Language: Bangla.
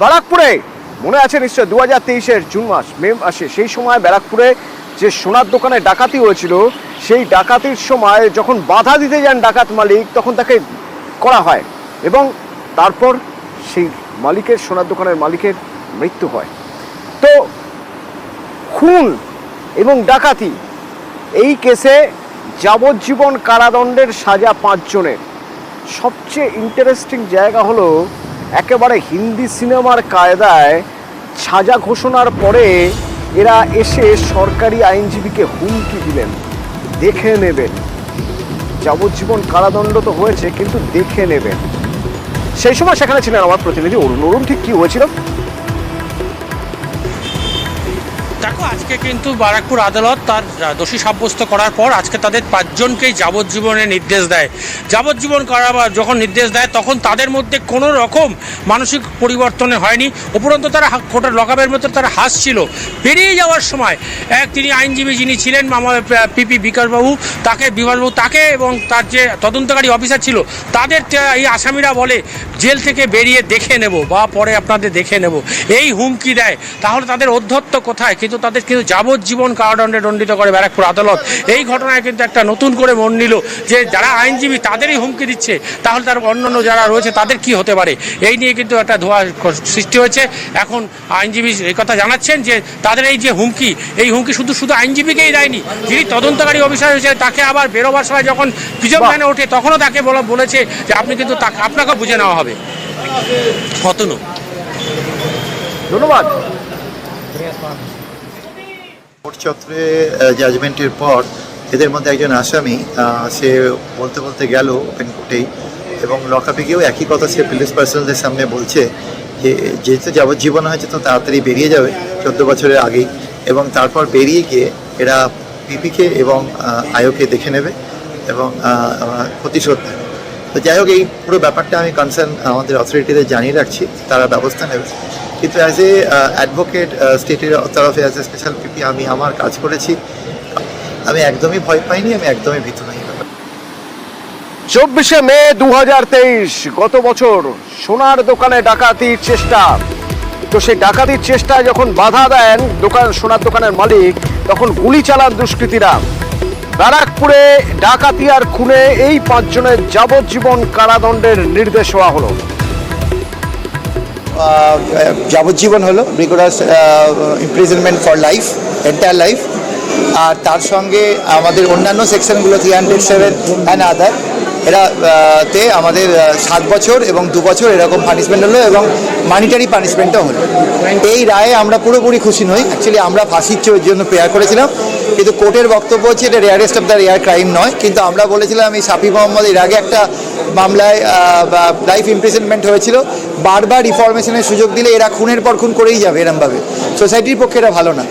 ব্যারাকপুরে মনে আছে নিশ্চয় 2023-এর জুন মে মাসে সেই সময় ব্যারাকপুরে যে সোনার দোকানে ডাকাতি হয়েছিল, সেই ডাকাতির সময় যখন বাধা দিতে যান ডাকাত মালিক, তখন তাকে করা হয় এবং তারপর সেই মালিকের, সোনার দোকানের মালিকের মৃত্যু হয়। তো খুন এবং ডাকাতি এই কেসে যাবজ্জীবন কারাদণ্ডের সাজা 5 জনের। সবচেয়ে ইন্টারেস্টিং জায়গা হলো একেবারে হিন্দি সিনেমার কায়দায় সাজা ঘোষণার পরে এরা এসে সরকারি আইনজীবীকে হুমকি দিলেন, দেখে নেবেন, যাবজ্জীবন কারাদণ্ড তো হয়েছে কিন্তু দেখে নেবেন। সেই সময় সেখানে ছিলেন আমার প্রতিনিধি অরুণ। অরুণ, ঠিক কি হয়েছিল? দেখো, আজকে কিন্তু ব্যারাকপুর আদালত তার দোষী সাব্যস্ত করার পর আজকে তাদের 5 জনকেই যাবজ্জীবনের নির্দেশ দেয়। যাবজ্জীবন কারাবাস যখন নির্দেশ দেয় তখন তাদের মধ্যে কোনো রকম মানসিক পরিবর্তনে হয়নি। উপরন্ত তারা কোটার লকআপের মধ্যে তারা হাসছিল। বেরিয়ে যাওয়ার সময় তিনি আইনজীবী যিনি ছিলেন আমাদের পিপি বিকাশবাবু, তাকে এবং তার যে তদন্তকারী অফিসার ছিল তাদের এই আসামিরা বলে জেল থেকে বেরিয়ে দেখে নেব বা পরে আপনাদের দেখে নেব, এই হুমকি দেয়। তাহলে তাদের অধ্যত্ত কোথায়? কিন্তু তাদের কিন্তু যাবজ্জীবন কারাদণ্ডে দণ্ডিত করে ব্যারাকপুর আদালত। এই ঘটনায় কিন্তু একটা নতুন করে মন নিল যে যারা আইনজীবী তাদেরই হুমকি দিচ্ছে, তাহলে তার অন্যান্য যারা রয়েছে তাদের কি হতে পারে। এই নিয়ে কিন্তু একটা ধোঁয়া সৃষ্টি হয়েছে। এখন আইনজীবী এই কথা জানাচ্ছেন যে তাদের এই যে হুমকি, এই হুমকি শুধু আইনজীবীকেই দেয়নি, যিনি তদন্তকারী অফিসার হয়েছে তাকে আবার বেরোবার সময় যখন প্রিজম ভ্যানে ওঠে তখনও তাকে বলেছে যে আপনি কিন্তু আপনাকেও বুঝে নেওয়া হবে। অতনু, ধন্যবাদ। কোর্ট চত্বরে জাজমেন্টের পর এদের মধ্যে একজন আসামি সে বলতে বলতে গেল ওপেন কোর্টেই, এবং লকআপে গিয়েও একই কথা সে পুলিশ পার্সনদের সামনে বলছে যে যেহেতু যাবজ্জীবন হয়েছে তো তাড়াতাড়ি বেরিয়ে যাবে 14 বছরের আগেই, এবং তারপর বেরিয়ে গিয়ে এরা পিপিকে এবং আয়োকে দেখে নেবে এবং প্রতিশোধ নেবে। তো যাই হোক, এই পুরো ব্যাপারটা আমি কনসার্ন আমাদের অথরিটিদের জানিয়ে রাখছি, তারা ব্যবস্থা নেবে। কিন্তু অ্যাজ এ অ্যাডভোকেট স্টেটের তরফে অ্যাজ এ স্পেশাল পিপি আমি আমার কাজ করেছি, আমি একদমই ভয় পাইনি, আমি একদমই ভীত নই। 24শে মে 2023 গত বছর সোনার দোকানে ডাকাতির চেষ্টা। তো সেই ডাকাতির চেষ্টায় যখন বাধা দেন সোনার দোকানের মালিক, তখন গুলি চালান দুষ্কৃতীরা। ব্যারাকপুরে ডাকাতি আর খুনে এই 5 জনের যাবজ্জীবন কারাদণ্ডের নির্দেশ হওয়া হলো। যাবজ্জীবন হলো, rigorous imprisonment for life, entire life. আর তার সঙ্গে আমাদের অন্যান্য সেকশনগুলো 307 অ্যান্ড আদার, এরাতে আমাদের 7 বছর এবং 2 বছর এরকম পানিশমেন্ট হলো এবং মানিটারি পানিশমেন্টও হলো। এই রায়ে আমরা পুরোপুরি খুশি নই। অ্যাকচুয়ালি আমরা ফাঁসির জন্য প্রেয়ার করেছিলাম, কিন্তু কোর্টের বক্তব্য হচ্ছে এটা rarest of the rare crime নয়। কিন্তু আমরা বলেছিলাম এই সাফি মোহাম্মদ এর আগে একটা মামলায় লাইফ ইমপ্রিজনমেন্ট হয়েছিল, বারবার রিফরমেশনের সুযোগ দিলে এরা খুনের পর খুন করেই যাবে, এরমভাবে সোসাইটির পক্ষে এটা ভালো না।